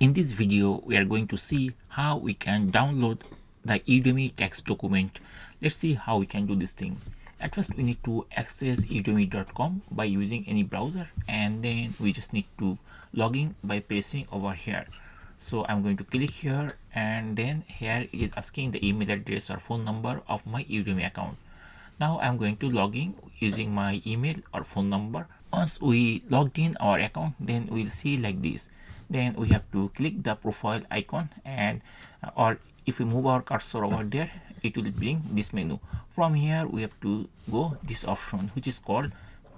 In this video, we are going to see how we can download the Udemy text document. Let's see how we can do this thing. At first, we need to access udemy.com by using any browser, and then we just need to log in by pressing over here. So I'm going to click here, and then here it is asking the email address or phone number of my Udemy account. Now I'm going to log in using my email or phone number. Once we logged in our account, then we'll see like this. Then we have to click the profile icon, and or if we move our cursor over there, it will bring this menu. From here we have to go this option which is called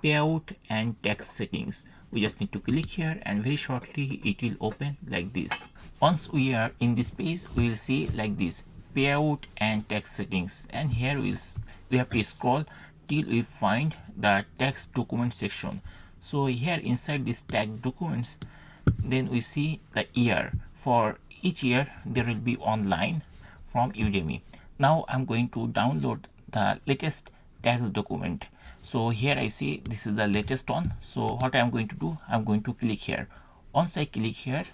payout and tax settings. We just need to click here, and very shortly it will open like this. Once we are in this page, we will see like this, payout and tax settings, and here we have to scroll till we find the tax document section. So here inside this tax documents, then we see the year. For each year there will be online from Udemy. Now I'm going to download the latest tax document. So here I see this is the latest one. So what I'm going to do, I'm going to click here. Once I click here,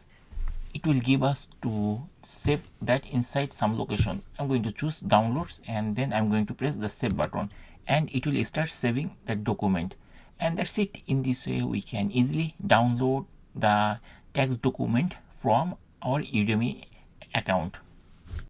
it will give us to save that inside some location. I'm going to choose downloads, and then I'm going to press the save button, and it will start saving that document. And that's it. In this way we can easily download the text document from our Udemy account.